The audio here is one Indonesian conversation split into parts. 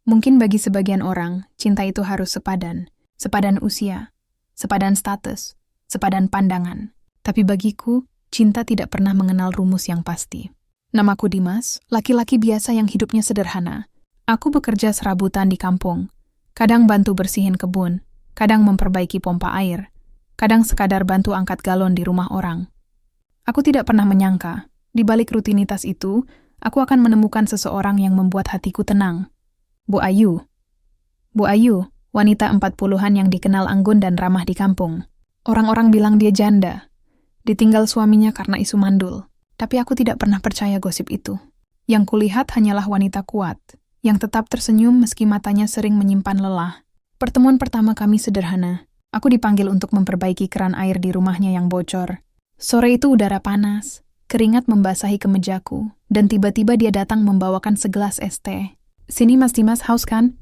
Mungkin bagi sebagian orang, cinta itu harus sepadan. Sepadan usia, sepadan status, sepadan pandangan. Tapi bagiku, cinta tidak pernah mengenal rumus yang pasti. Namaku Dimas, laki-laki biasa yang hidupnya sederhana. Aku bekerja serabutan di kampung. Kadang bantu bersihin kebun, kadang memperbaiki pompa air, kadang sekadar bantu angkat galon di rumah orang. Aku tidak pernah menyangka, di balik rutinitas itu, aku akan menemukan seseorang yang membuat hatiku tenang. Bu Ayu. Bu Ayu, wanita 40-an yang dikenal anggun dan ramah di kampung. Orang-orang bilang dia janda. Ditinggal suaminya karena isu mandul. Tapi aku tidak pernah percaya gosip itu. Yang kulihat hanyalah wanita kuat, yang tetap tersenyum meski matanya sering menyimpan lelah. Pertemuan pertama kami sederhana. Aku dipanggil untuk memperbaiki keran air di rumahnya yang bocor. Sore itu udara panas, keringat membasahi kemejaku, dan tiba-tiba dia datang membawakan segelas es teh. "Sini Mas Dimas, haus kan?"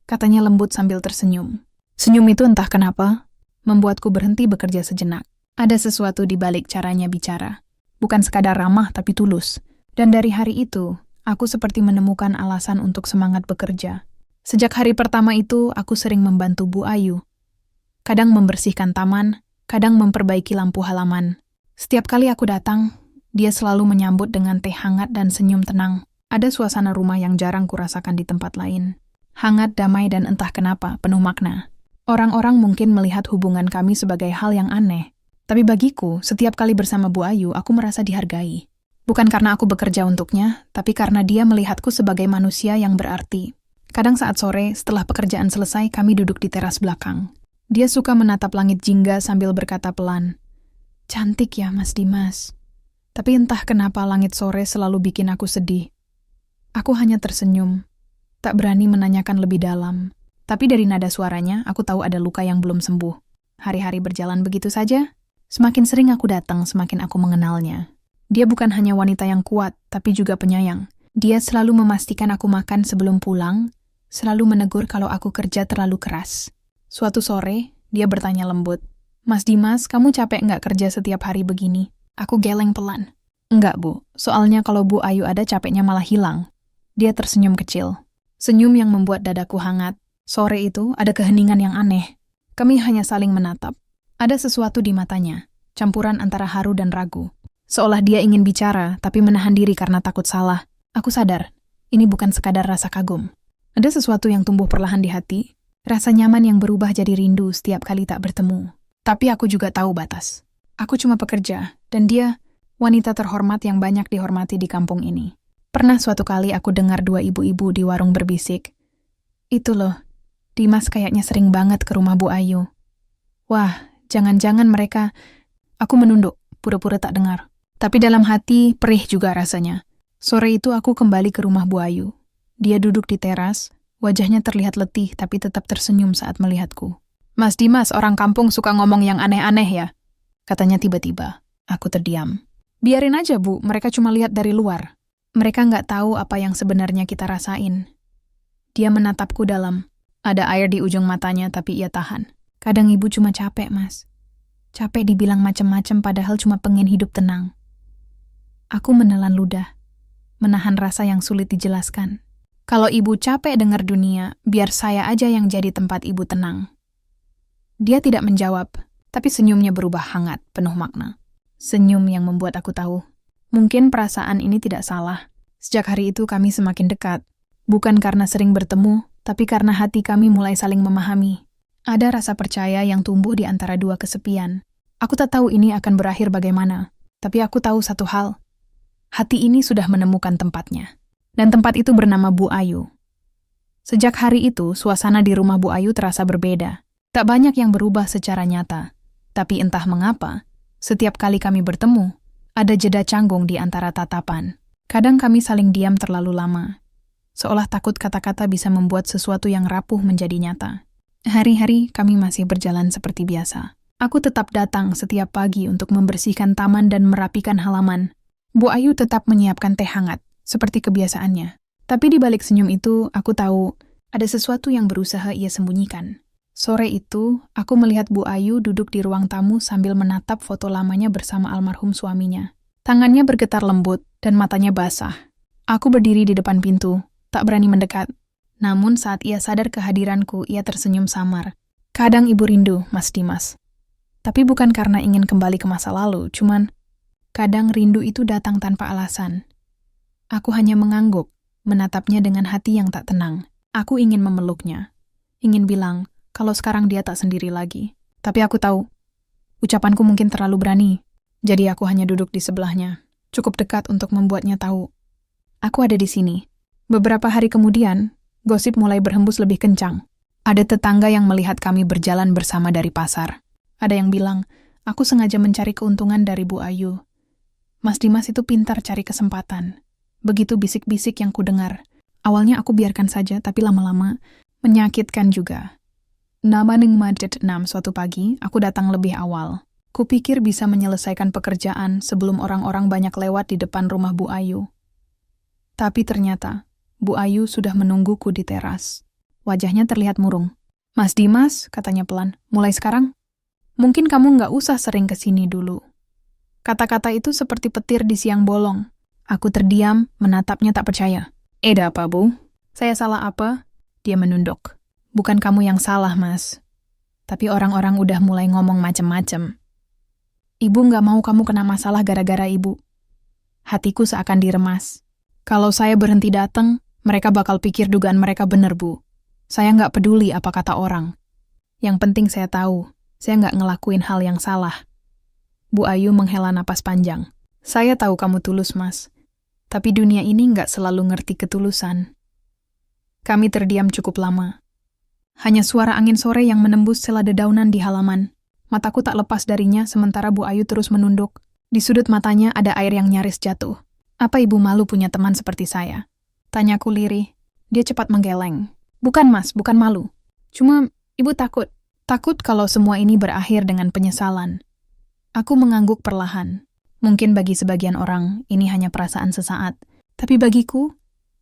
katanya lembut sambil tersenyum. Senyum itu entah kenapa, membuatku berhenti bekerja sejenak. Ada sesuatu di balik caranya bicara. Bukan sekadar ramah tapi tulus. Dan dari hari itu, aku seperti menemukan alasan untuk semangat bekerja. Sejak hari pertama itu, aku sering membantu Bu Ayu. Kadang membersihkan taman, kadang memperbaiki lampu halaman. Setiap kali aku datang, dia selalu menyambut dengan teh hangat dan senyum tenang. Ada suasana rumah yang jarang kurasakan di tempat lain. Hangat, damai, dan entah kenapa, penuh makna. Orang-orang mungkin melihat hubungan kami sebagai hal yang aneh. Tapi bagiku, setiap kali bersama Bu Ayu, aku merasa dihargai. Bukan karena aku bekerja untuknya, tapi karena dia melihatku sebagai manusia yang berarti. Kadang saat sore, setelah pekerjaan selesai, kami duduk di teras belakang. Dia suka menatap langit jingga sambil berkata pelan, "Cantik ya, Mas Dimas." Tapi entah kenapa langit sore selalu bikin aku sedih. Aku hanya tersenyum, tak berani menanyakan lebih dalam. Tapi dari nada suaranya, aku tahu ada luka yang belum sembuh. Hari-hari berjalan begitu saja. Semakin sering aku datang, semakin aku mengenalnya. Dia bukan hanya wanita yang kuat, tapi juga penyayang. Dia selalu memastikan aku makan sebelum pulang, selalu menegur kalau aku kerja terlalu keras. Suatu sore, dia bertanya lembut, "Mas Dimas, kamu capek nggak kerja setiap hari begini?" Aku geleng pelan. "Enggak, Bu. Soalnya kalau Bu Ayu ada capeknya malah hilang." Dia tersenyum kecil. Senyum yang membuat dadaku hangat. Sore itu ada keheningan yang aneh. Kami hanya saling menatap. Ada sesuatu di matanya, campuran antara haru dan ragu. Seolah dia ingin bicara, tapi menahan diri karena takut salah. Aku sadar, ini bukan sekadar rasa kagum. Ada sesuatu yang tumbuh perlahan di hati, rasa nyaman yang berubah jadi rindu setiap kali tak bertemu. Tapi aku juga tahu batas. Aku cuma pekerja, dan dia wanita terhormat yang banyak dihormati di kampung ini. Pernah suatu kali aku dengar dua ibu-ibu di warung berbisik, "Itu loh, Dimas kayaknya sering banget ke rumah Bu Ayu." Wah, jangan-jangan mereka... Aku menunduk, pura-pura tak dengar. Tapi dalam hati, perih juga rasanya. Sore itu aku kembali ke rumah Bu Ayu. Dia duduk di teras, wajahnya terlihat letih tapi tetap tersenyum saat melihatku. "Mas Dimas, orang kampung suka ngomong yang aneh-aneh ya?" katanya tiba-tiba. Aku terdiam. "Biarin aja, Bu, mereka cuma lihat dari luar. Mereka nggak tahu apa yang sebenarnya kita rasain." Dia menatapku dalam. Ada air di ujung matanya tapi ia tahan. "Kadang ibu cuma capek, Mas. Capek dibilang macem-macem padahal cuma pengen hidup tenang." Aku menelan ludah, menahan rasa yang sulit dijelaskan. "Kalau ibu capek dengar dunia, biar saya aja yang jadi tempat ibu tenang." Dia tidak menjawab, tapi senyumnya berubah hangat, penuh makna. Senyum yang membuat aku tahu, mungkin perasaan ini tidak salah. Sejak hari itu kami semakin dekat. Bukan karena sering bertemu, tapi karena hati kami mulai saling memahami. Ada rasa percaya yang tumbuh di antara dua kesepian. Aku tak tahu ini akan berakhir bagaimana, tapi aku tahu satu hal. Hati ini sudah menemukan tempatnya. Dan tempat itu bernama Bu Ayu. Sejak hari itu, suasana di rumah Bu Ayu terasa berbeda. Tak banyak yang berubah secara nyata. Tapi entah mengapa, setiap kali kami bertemu, ada jeda canggung di antara tatapan. Kadang kami saling diam terlalu lama. Seolah takut kata-kata bisa membuat sesuatu yang rapuh menjadi nyata. Hari-hari kami masih berjalan seperti biasa. Aku tetap datang setiap pagi untuk membersihkan taman dan merapikan halaman. Bu Ayu tetap menyiapkan teh hangat, seperti kebiasaannya. Tapi di balik senyum itu, aku tahu ada sesuatu yang berusaha ia sembunyikan. Sore itu, aku melihat Bu Ayu duduk di ruang tamu sambil menatap foto lamanya bersama almarhum suaminya. Tangannya bergetar lembut dan matanya basah. Aku berdiri di depan pintu, tak berani mendekat. Namun saat ia sadar kehadiranku, ia tersenyum samar. Kadang ibu rindu, Mas Dimas. Tapi bukan karena ingin kembali ke masa lalu, cuman kadang rindu itu datang tanpa alasan. Aku hanya mengangguk, menatapnya dengan hati yang tak tenang. Aku ingin memeluknya. Ingin bilang, kalau sekarang dia tak sendiri lagi. Tapi aku tahu, ucapanku mungkin terlalu berani. Jadi aku hanya duduk di sebelahnya. Cukup dekat untuk membuatnya tahu. Aku ada di sini. Beberapa hari kemudian, gosip mulai berhembus lebih kencang. Ada tetangga yang melihat kami berjalan bersama dari pasar. Ada yang bilang, aku sengaja mencari keuntungan dari Bu Ayu. Mas Dimas itu pintar cari kesempatan. Begitu bisik-bisik yang kudengar. Awalnya aku biarkan saja, tapi lama-lama menyakitkan juga. Nama Neng Madet 6 suatu pagi, aku datang lebih awal. Kupikir bisa menyelesaikan pekerjaan sebelum orang-orang banyak lewat di depan rumah Bu Ayu. Tapi ternyata, Bu Ayu sudah menungguku di teras. Wajahnya terlihat murung. Mas Dimas, katanya pelan, mulai sekarang? Mungkin kamu nggak usah sering kesini dulu. Kata-kata itu seperti petir di siang bolong. Aku terdiam, menatapnya tak percaya. Ada apa, Bu? Saya salah apa? Dia menunduk. Bukan kamu yang salah, Mas. Tapi orang-orang udah mulai ngomong macem-macem. Ibu nggak mau kamu kena masalah gara-gara ibu. Hatiku seakan diremas. Kalau saya berhenti datang, mereka bakal pikir dugaan mereka bener, Bu. Saya nggak peduli apa kata orang. Yang penting saya tahu, saya nggak ngelakuin hal yang salah. Bu Ayu menghela napas panjang. Saya tahu kamu tulus, Mas. Tapi dunia ini nggak selalu ngerti ketulusan. Kami terdiam cukup lama. Hanya suara angin sore yang menembus sela dedaunan di halaman. Mataku tak lepas darinya sementara Bu Ayu terus menunduk. Di sudut matanya ada air yang nyaris jatuh. Apa ibu malu punya teman seperti saya? Tanyaku lirih. Dia cepat menggeleng. Bukan, Mas, bukan malu. Cuma ibu takut. Takut kalau semua ini berakhir dengan penyesalan. Aku mengangguk perlahan. Mungkin bagi sebagian orang, ini hanya perasaan sesaat. Tapi bagiku,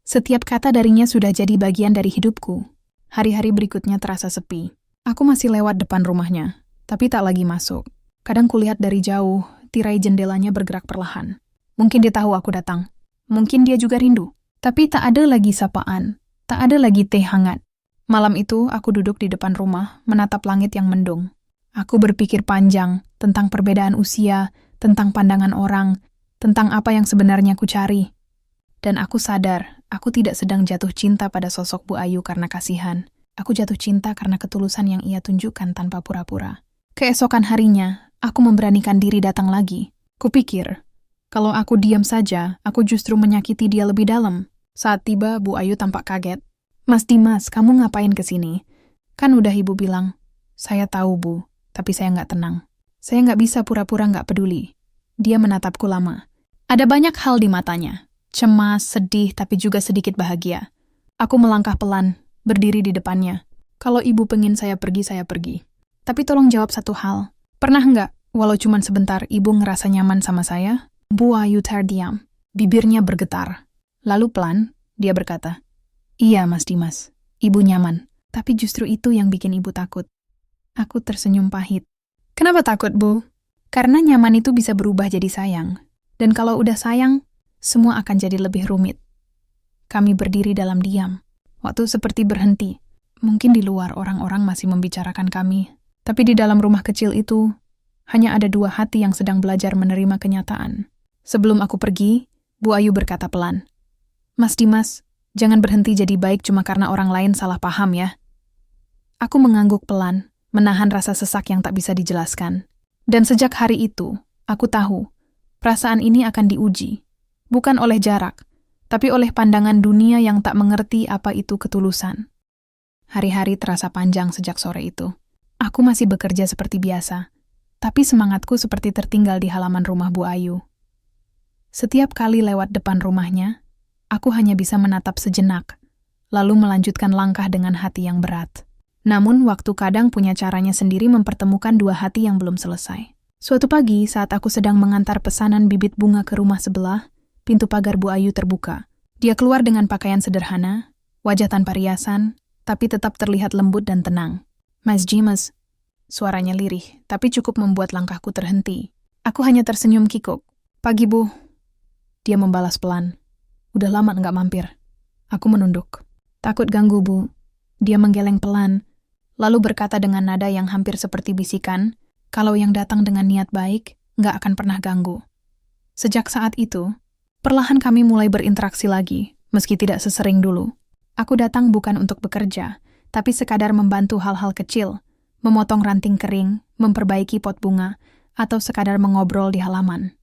setiap kata darinya sudah jadi bagian dari hidupku. Hari-hari berikutnya terasa sepi. Aku masih lewat depan rumahnya, tapi tak lagi masuk. Kadang kulihat dari jauh, tirai jendelanya bergerak perlahan. Mungkin dia tahu aku datang. Mungkin dia juga rindu. Tapi tak ada lagi sapaan. Tak ada lagi teh hangat. Malam itu, aku duduk di depan rumah, menatap langit yang mendung. Aku berpikir panjang tentang perbedaan usia, tentang pandangan orang, tentang apa yang sebenarnya ku cari. Dan aku sadar, aku tidak sedang jatuh cinta pada sosok Bu Ayu karena kasihan. Aku jatuh cinta karena ketulusan yang ia tunjukkan tanpa pura-pura. Keesokan harinya, aku memberanikan diri datang lagi. Kupikir, kalau aku diam saja, aku justru menyakiti dia lebih dalam. Saat tiba, Bu Ayu tampak kaget. Mas Dimas, kamu ngapain kesini? Kan udah ibu bilang. Saya tahu, Bu, tapi saya nggak tenang. Saya nggak bisa pura-pura nggak peduli. Dia menatapku lama. Ada banyak hal di matanya. Cemas, sedih, tapi juga sedikit bahagia. Aku melangkah pelan, berdiri di depannya. Kalau ibu pengen saya pergi, saya pergi. Tapi tolong jawab satu hal. Pernah nggak, walau cuma sebentar, ibu ngerasa nyaman sama saya? Bu Ayu terdiam. Bibirnya bergetar. Lalu pelan, dia berkata, iya, Mas Dimas, ibu nyaman. Tapi justru itu yang bikin ibu takut. Aku tersenyum pahit. Kenapa takut, Bu? Karena nyaman itu bisa berubah jadi sayang. Dan kalau udah sayang, semua akan jadi lebih rumit. Kami berdiri dalam diam. Waktu seperti berhenti. Mungkin di luar orang-orang masih membicarakan kami. Tapi di dalam rumah kecil itu, hanya ada dua hati yang sedang belajar menerima kenyataan. Sebelum aku pergi, Bu Ayu berkata pelan, Mas Dimas, jangan berhenti jadi baik cuma karena orang lain salah paham ya. Aku mengangguk pelan, menahan rasa sesak yang tak bisa dijelaskan. Dan sejak hari itu, aku tahu, perasaan ini akan diuji. Bukan oleh jarak, tapi oleh pandangan dunia yang tak mengerti apa itu ketulusan. Hari-hari terasa panjang sejak sore itu. Aku masih bekerja seperti biasa, tapi semangatku seperti tertinggal di halaman rumah Bu Ayu. Setiap kali lewat depan rumahnya, aku hanya bisa menatap sejenak, lalu melanjutkan langkah dengan hati yang berat. Namun, waktu kadang punya caranya sendiri mempertemukan dua hati yang belum selesai. Suatu pagi, saat aku sedang mengantar pesanan bibit bunga ke rumah sebelah, pintu pagar Bu Ayu terbuka. Dia keluar dengan pakaian sederhana, wajah tanpa riasan, tapi tetap terlihat lembut dan tenang. Mas Dimas, suaranya lirih, tapi cukup membuat langkahku terhenti. Aku hanya tersenyum kikuk. Pagi, Bu. Dia membalas pelan. Udah lama nggak mampir. Aku menunduk. Takut ganggu, Bu. Dia menggeleng pelan, lalu berkata dengan nada yang hampir seperti bisikan, kalau yang datang dengan niat baik, nggak akan pernah ganggu. Sejak saat itu, perlahan kami mulai berinteraksi lagi, meski tidak sesering dulu. Aku datang bukan untuk bekerja, tapi sekadar membantu hal-hal kecil, memotong ranting kering, memperbaiki pot bunga, atau sekadar mengobrol di halaman.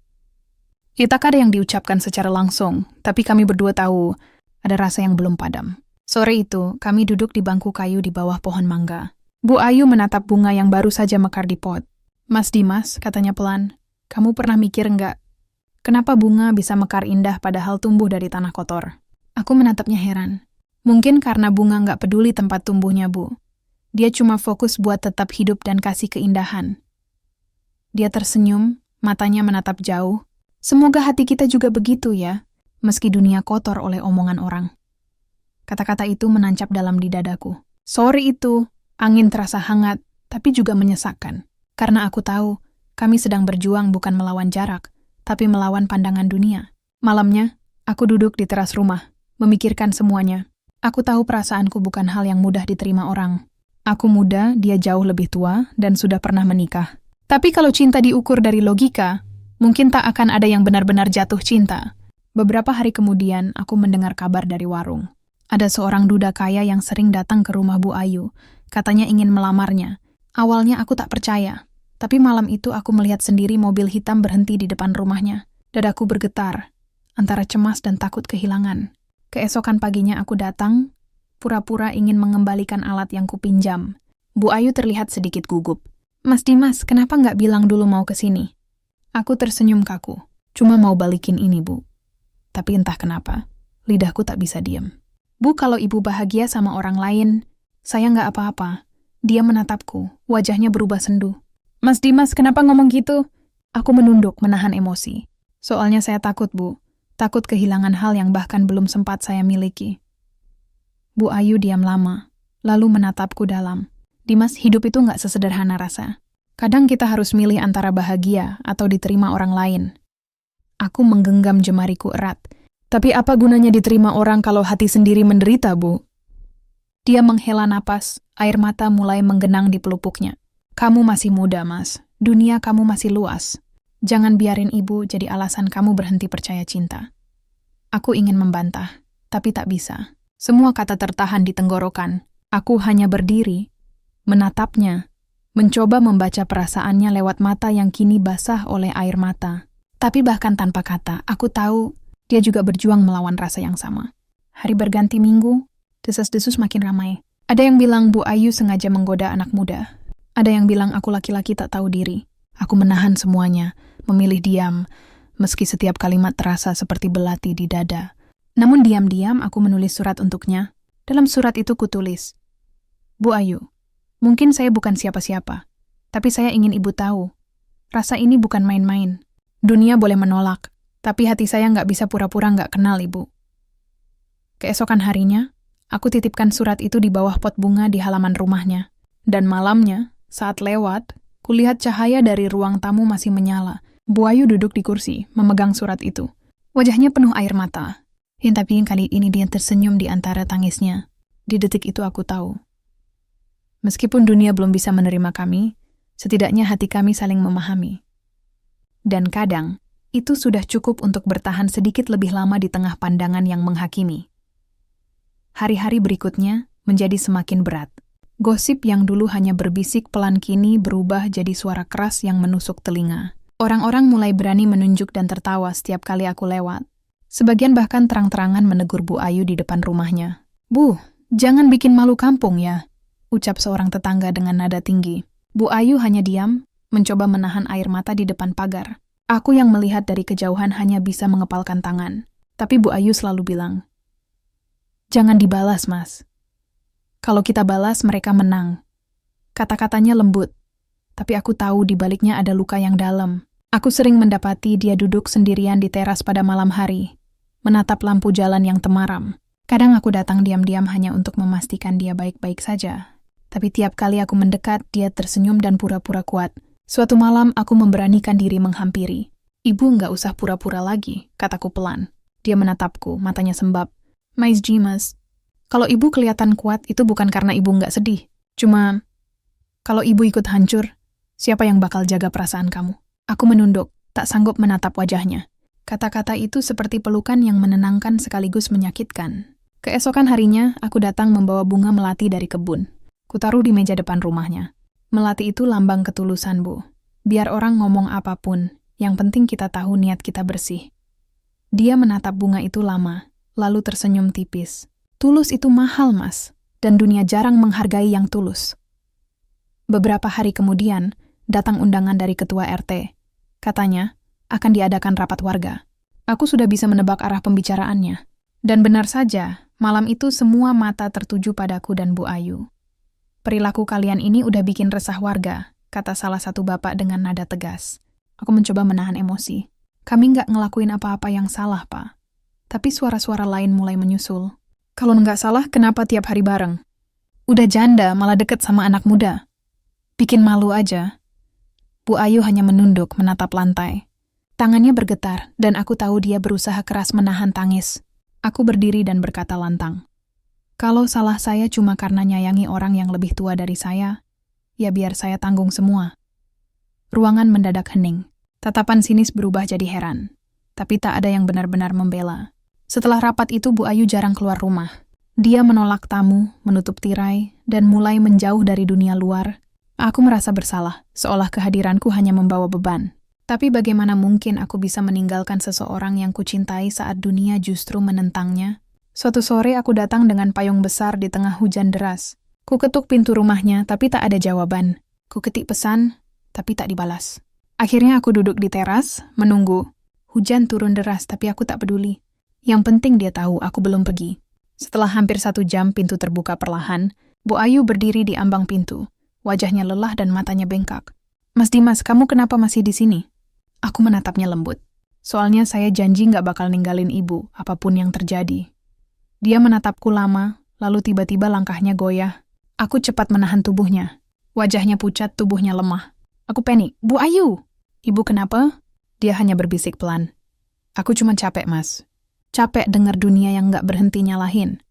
Tak ada yang diucapkan secara langsung, tapi kami berdua tahu ada rasa yang belum padam. Sore itu, kami duduk di bangku kayu di bawah pohon mangga. Bu Ayu menatap bunga yang baru saja mekar di pot. Mas Dimas, katanya pelan, kamu pernah mikir nggak? Kenapa bunga bisa mekar indah padahal tumbuh dari tanah kotor? Aku menatapnya heran. Mungkin karena bunga nggak peduli tempat tumbuhnya, Bu. Dia cuma fokus buat tetap hidup dan kasih keindahan. Dia tersenyum, matanya menatap jauh. Semoga hati kita juga begitu ya, meski dunia kotor oleh omongan orang. Kata-kata itu menancap dalam di dadaku. Sore itu, angin terasa hangat, tapi juga menyesakkan. Karena aku tahu, kami sedang berjuang bukan melawan jarak, tapi melawan pandangan dunia. Malamnya, aku duduk di teras rumah, memikirkan semuanya. Aku tahu perasaanku bukan hal yang mudah diterima orang. Aku muda, dia jauh lebih tua, dan sudah pernah menikah. Tapi kalau cinta diukur dari logika, mungkin tak akan ada yang benar-benar jatuh cinta. Beberapa hari kemudian, aku mendengar kabar dari warung. Ada seorang duda kaya yang sering datang ke rumah Bu Ayu. Katanya ingin melamarnya. Awalnya aku tak percaya. Tapi malam itu aku melihat sendiri mobil hitam berhenti di depan rumahnya. Dadaku bergetar, antara cemas dan takut kehilangan. Keesokan paginya aku datang, pura-pura ingin mengembalikan alat yang kupinjam. Bu Ayu terlihat sedikit gugup. Mas Dimas, kenapa nggak bilang dulu mau ke sini? Aku tersenyum kaku. Cuma mau balikin ini, Bu. Tapi entah kenapa, lidahku tak bisa diam. Bu, kalau ibu bahagia sama orang lain, saya nggak apa-apa. Dia menatapku, wajahnya berubah sendu. Mas Dimas, kenapa ngomong gitu? Aku menunduk, menahan emosi. Soalnya saya takut, Bu. Takut kehilangan hal yang bahkan belum sempat saya miliki. Bu Ayu diam lama, lalu menatapku dalam. Dimas, hidup itu nggak sesederhana rasa. Kadang kita harus milih antara bahagia atau diterima orang lain. Aku menggenggam jemariku erat. Tapi apa gunanya diterima orang kalau hati sendiri menderita, Bu? Dia menghela napas, air mata mulai menggenang di pelupuknya. Kamu masih muda, Mas. Dunia kamu masih luas. Jangan biarin ibu jadi alasan kamu berhenti percaya cinta. Aku ingin membantah, tapi tak bisa. Semua kata tertahan di tenggorokan. Aku hanya berdiri, menatapnya, mencoba membaca perasaannya lewat mata yang kini basah oleh air mata. Tapi bahkan tanpa kata, aku tahu dia juga berjuang melawan rasa yang sama. Hari berganti minggu, desas-desus makin ramai. Ada yang bilang Bu Ayu sengaja menggoda anak muda. Ada yang bilang aku laki-laki tak tahu diri. Aku menahan semuanya, memilih diam, meski setiap kalimat terasa seperti belati di dada. Namun diam-diam aku menulis surat untuknya. Dalam surat itu kutulis, Bu Ayu, mungkin saya bukan siapa-siapa, tapi saya ingin ibu tahu. Rasa ini bukan main-main. Dunia boleh menolak, tapi hati saya nggak bisa pura-pura nggak kenal ibu. Keesokan harinya, aku titipkan surat itu di bawah pot bunga di halaman rumahnya. Dan malamnya, saat lewat, kulihat cahaya dari ruang tamu masih menyala. Bu Ayu duduk di kursi, memegang surat itu. Wajahnya penuh air mata. Tapi kali ini dia tersenyum di antara tangisnya. Di detik itu aku tahu. Meskipun dunia belum bisa menerima kami, setidaknya hati kami saling memahami. Dan kadang, itu sudah cukup untuk bertahan sedikit lebih lama di tengah pandangan yang menghakimi. Hari-hari berikutnya menjadi semakin berat. Gosip yang dulu hanya berbisik pelan kini berubah jadi suara keras yang menusuk telinga. Orang-orang mulai berani menunjuk dan tertawa setiap kali aku lewat. Sebagian bahkan terang-terangan menegur Bu Ayu di depan rumahnya. Bu, jangan bikin malu kampung ya, ucap seorang tetangga dengan nada tinggi. Bu Ayu hanya diam, mencoba menahan air mata di depan pagar. Aku yang melihat dari kejauhan hanya bisa mengepalkan tangan. Tapi Bu Ayu selalu bilang, jangan dibalas, Mas. Kalau kita balas, mereka menang. Kata-katanya lembut, tapi aku tahu di baliknya ada luka yang dalam. Aku sering mendapati dia duduk sendirian di teras pada malam hari, menatap lampu jalan yang temaram. Kadang aku datang diam-diam hanya untuk memastikan dia baik-baik saja. Tapi tiap kali aku mendekat, dia tersenyum dan pura-pura kuat. Suatu malam, aku memberanikan diri menghampiri. Ibu nggak usah pura-pura lagi, kataku pelan. Dia menatapku, matanya sembab. Mas Dimas, Kalau ibu kelihatan kuat, itu bukan karena ibu nggak sedih. Cuma, kalau ibu ikut hancur, siapa yang bakal jaga perasaan kamu? Aku menunduk, tak sanggup menatap wajahnya. Kata-kata itu seperti pelukan yang menenangkan sekaligus menyakitkan. Keesokan harinya, aku datang membawa bunga melati dari kebun. Kutaruh di meja depan rumahnya. Melati itu lambang ketulusan, Bu. Biar orang ngomong apapun, yang penting kita tahu niat kita bersih. Dia menatap bunga itu lama, lalu tersenyum tipis. Tulus itu mahal, Mas, dan dunia jarang menghargai yang tulus. Beberapa hari kemudian, datang undangan dari ketua RT. Katanya, akan diadakan rapat warga. Aku sudah bisa menebak arah pembicaraannya. Dan benar saja, malam itu semua mata tertuju padaku dan Bu Ayu. Perilaku kalian ini udah bikin resah warga, kata salah satu bapak dengan nada tegas. Aku mencoba menahan emosi. Kami nggak ngelakuin apa-apa yang salah, Pak. Tapi suara-suara lain mulai menyusul. Kalau nggak salah, kenapa tiap hari bareng? Udah janda, malah deket sama anak muda. Bikin malu aja. Bu Ayu hanya menunduk menatap lantai. Tangannya bergetar, dan aku tahu dia berusaha keras menahan tangis. Aku berdiri dan berkata lantang. Kalau salah saya cuma karena nyayangi orang yang lebih tua dari saya, ya biar saya tanggung semua. Ruangan mendadak hening. Tatapan sinis berubah jadi heran. Tapi tak ada yang benar-benar membela. Setelah rapat itu Bu Ayu jarang keluar rumah. Dia menolak tamu, menutup tirai, dan mulai menjauh dari dunia luar. Aku merasa bersalah, seolah kehadiranku hanya membawa beban. Tapi bagaimana mungkin aku bisa meninggalkan seseorang yang kucintai saat dunia justru menentangnya? Suatu sore aku datang dengan payung besar di tengah hujan deras. Ku ketuk pintu rumahnya, tapi tak ada jawaban. Ku ketik pesan, tapi tak dibalas. Akhirnya aku duduk di teras, menunggu. Hujan turun deras, tapi aku tak peduli. Yang penting dia tahu aku belum pergi. Setelah hampir 1 jam pintu terbuka perlahan, Bu Ayu berdiri di ambang pintu. Wajahnya lelah dan matanya bengkak. Mas Dimas, kamu kenapa masih di sini? Aku menatapnya lembut. Soalnya saya janji nggak bakal ninggalin ibu, apapun yang terjadi. Dia menatapku lama, lalu tiba-tiba langkahnya goyah. Aku cepat menahan tubuhnya. Wajahnya pucat, tubuhnya lemah. Aku panik. Bu Ayu! Ibu kenapa? Dia hanya berbisik pelan. Aku cuma capek, Mas. Capek dengar dunia yang nggak berhenti nyalahin.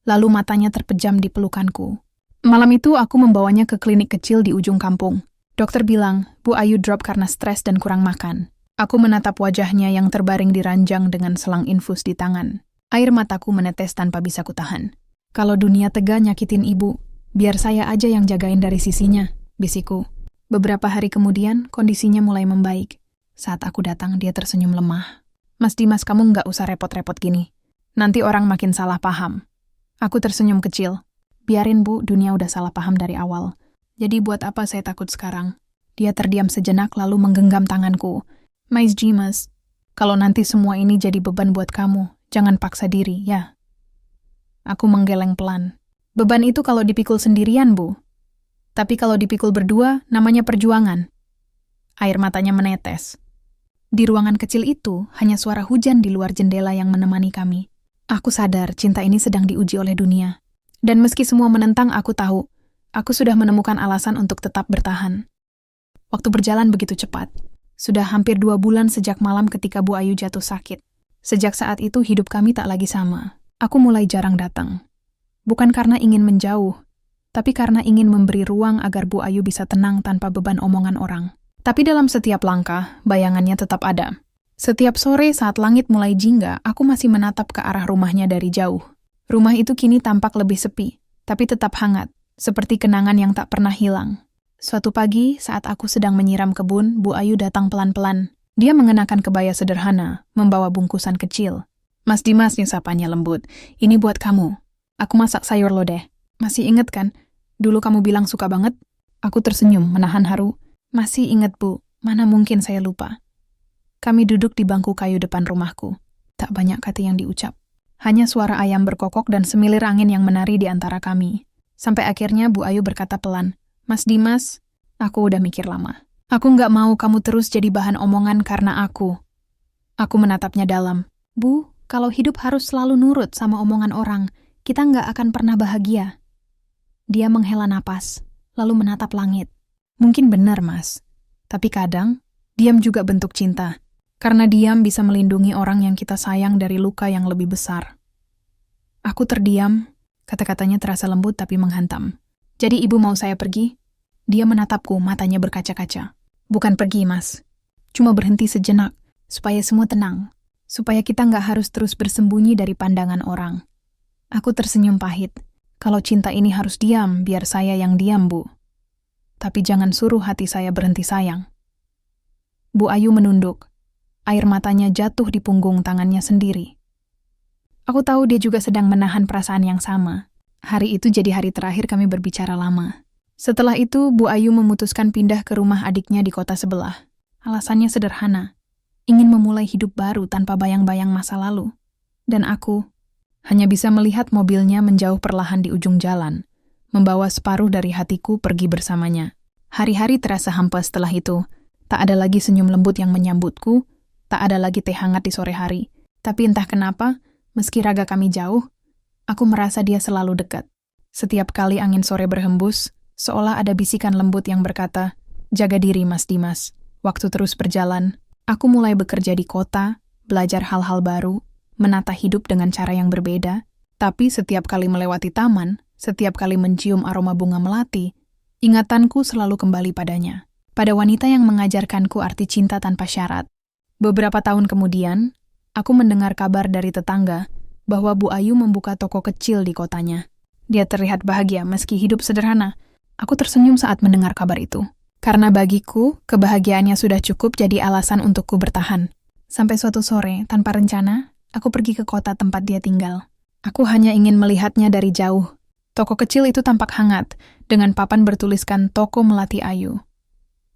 Lalu matanya terpejam di pelukanku. Malam itu aku membawanya ke klinik kecil di ujung kampung. Dokter bilang, Bu Ayu drop karena stres dan kurang makan. Aku menatap wajahnya yang terbaring di ranjang dengan selang infus di tangan. Air mataku menetes tanpa bisa kutahan. Kalau dunia tega nyakitin ibu, biar saya aja yang jagain dari sisinya, bisikku. Beberapa hari kemudian, kondisinya mulai membaik. Saat aku datang, dia tersenyum lemah. Mas Dimas, kamu nggak usah repot-repot gini. Nanti orang makin salah paham. Aku tersenyum kecil. Biarin, Bu, dunia udah salah paham dari awal. Jadi buat apa saya takut sekarang? Dia terdiam sejenak lalu menggenggam tanganku. Mas Dimas, kalau nanti semua ini jadi beban buat kamu, jangan paksa diri, ya. Aku menggeleng pelan. Beban itu kalau dipikul sendirian, Bu. Tapi kalau dipikul berdua, namanya perjuangan. Air matanya menetes. Di ruangan kecil itu, hanya suara hujan di luar jendela yang menemani kami. Aku sadar cinta ini sedang diuji oleh dunia. Dan meski semua menentang, aku tahu, aku sudah menemukan alasan untuk tetap bertahan. Waktu berjalan begitu cepat. Sudah hampir 2 bulan sejak malam ketika Bu Ayu jatuh sakit. Sejak saat itu hidup kami tak lagi sama. Aku mulai jarang datang. Bukan karena ingin menjauh, tapi karena ingin memberi ruang agar Bu Ayu bisa tenang tanpa beban omongan orang. Tapi dalam setiap langkah, bayangannya tetap ada. Setiap sore saat langit mulai jingga, aku masih menatap ke arah rumahnya dari jauh. Rumah itu kini tampak lebih sepi, tapi tetap hangat, seperti kenangan yang tak pernah hilang. Suatu pagi, saat aku sedang menyiram kebun, Bu Ayu datang pelan-pelan. Dia mengenakan kebaya sederhana, membawa bungkusan kecil. Mas Dimas, sapanya lembut. Ini buat kamu. Aku masak sayur lodeh. Masih inget kan? Dulu kamu bilang suka banget? Aku tersenyum, menahan haru. Masih inget, Bu. Mana mungkin saya lupa. Kami duduk di bangku kayu depan rumahku. Tak banyak kata yang diucap. Hanya suara ayam berkokok dan semilir angin yang menari di antara kami. Sampai akhirnya Bu Ayu berkata pelan, Mas Dimas, aku udah mikir lama. Aku nggak mau kamu terus jadi bahan omongan karena aku. Aku menatapnya dalam. Bu, kalau hidup harus selalu nurut sama omongan orang, kita nggak akan pernah bahagia. Dia menghela napas, lalu menatap langit. Mungkin benar, Mas. Tapi kadang, diam juga bentuk cinta. Karena diam bisa melindungi orang yang kita sayang dari luka yang lebih besar. Aku terdiam, Kata-katanya terasa lembut tapi menghantam. Jadi ibu mau saya pergi? Dia menatapku, matanya berkaca-kaca. Bukan pergi, Mas. Cuma berhenti sejenak, supaya semua tenang. Supaya kita nggak harus terus bersembunyi dari pandangan orang. Aku tersenyum pahit. Kalau cinta ini harus diam, biar saya yang diam, Bu. Tapi jangan suruh hati saya berhenti sayang. Bu Ayu menunduk. Air matanya jatuh di punggung tangannya sendiri. Aku tahu dia juga sedang menahan perasaan yang sama. Hari itu jadi hari terakhir kami berbicara lama. Setelah itu, Bu Ayu memutuskan pindah ke rumah adiknya di kota sebelah. Alasannya sederhana. Ingin memulai hidup baru tanpa bayang-bayang masa lalu. Dan aku hanya bisa melihat mobilnya menjauh perlahan di ujung jalan, membawa separuh dari hatiku pergi bersamanya. Hari-hari terasa hampa setelah itu. Tak ada lagi senyum lembut yang menyambutku, tak ada lagi teh hangat di sore hari. Tapi entah kenapa, meski raga kami jauh, aku merasa dia selalu dekat. Setiap kali angin sore berhembus, seolah ada bisikan lembut yang berkata, "Jaga diri, Mas Dimas." Waktu terus berjalan, aku mulai bekerja di kota, belajar hal-hal baru, menata hidup dengan cara yang berbeda. Tapi setiap kali melewati taman, setiap kali mencium aroma bunga melati, ingatanku selalu kembali padanya. Pada wanita yang mengajarkanku arti cinta tanpa syarat. Beberapa tahun kemudian, aku mendengar kabar dari tetangga bahwa Bu Ayu membuka toko kecil di kotanya. Dia terlihat bahagia meski hidup sederhana. Aku tersenyum saat mendengar kabar itu. Karena bagiku, kebahagiaannya sudah cukup jadi alasan untukku bertahan. Sampai suatu sore, tanpa rencana, aku pergi ke kota tempat dia tinggal. Aku hanya ingin melihatnya dari jauh. Toko kecil itu tampak hangat, dengan papan bertuliskan Toko Melati Ayu.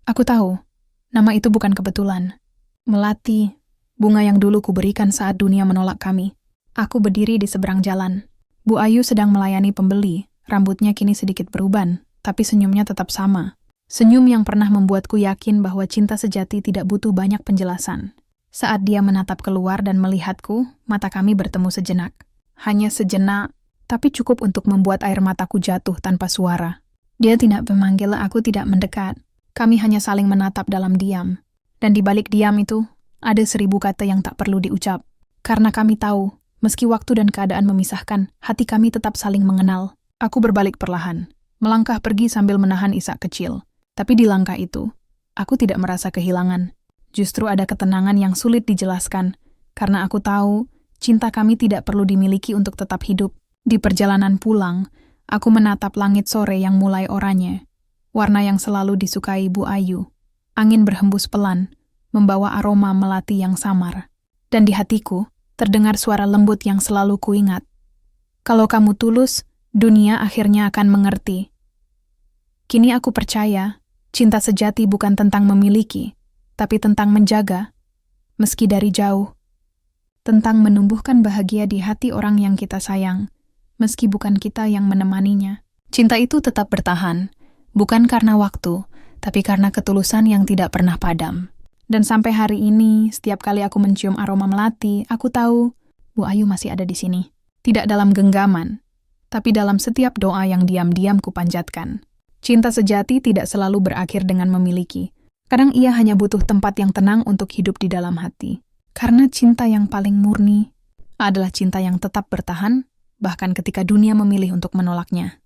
Aku tahu, nama itu bukan kebetulan. Melati, bunga yang dulu kuberikan saat dunia menolak kami. Aku berdiri di seberang jalan. Bu Ayu sedang melayani pembeli. Rambutnya kini sedikit beruban, tapi senyumnya tetap sama. Senyum yang pernah membuatku yakin bahwa cinta sejati tidak butuh banyak penjelasan. Saat dia menatap keluar dan melihatku, mata kami bertemu sejenak. Hanya sejenak, tapi cukup untuk membuat air mataku jatuh tanpa suara. Dia tidak memanggil, aku tidak mendekat. Kami hanya saling menatap dalam diam. Dan di balik diam itu, ada 1000 kata yang tak perlu diucap. Karena kami tahu, meski waktu dan keadaan memisahkan, hati kami tetap saling mengenal. Aku berbalik perlahan, melangkah pergi sambil menahan isak kecil. Tapi di langkah itu, aku tidak merasa kehilangan. Justru ada ketenangan yang sulit dijelaskan, karena aku tahu cinta kami tidak perlu dimiliki untuk tetap hidup. Di perjalanan pulang, aku menatap langit sore yang mulai oranye, warna yang selalu disukai Bu Ayu. Angin berhembus pelan, membawa aroma melati yang samar. Dan di hatiku, terdengar suara lembut yang selalu kuingat. Kalau kamu tulus, dunia akhirnya akan mengerti. Kini aku percaya, cinta sejati bukan tentang memiliki, tapi tentang menjaga, meski dari jauh. Tentang menumbuhkan bahagia di hati orang yang kita sayang, meski bukan kita yang menemaninya. Cinta itu tetap bertahan, bukan karena waktu, tapi karena ketulusan yang tidak pernah padam. Dan sampai hari ini, setiap kali aku mencium aroma melati, aku tahu Bu Ayu masih ada di sini. Tidak dalam genggaman, tapi dalam setiap doa yang diam-diam kupanjatkan. Cinta sejati tidak selalu berakhir dengan memiliki. Kadang ia hanya butuh tempat yang tenang untuk hidup di dalam hati. Karena cinta yang paling murni adalah cinta yang tetap bertahan, bahkan ketika dunia memilih untuk menolaknya.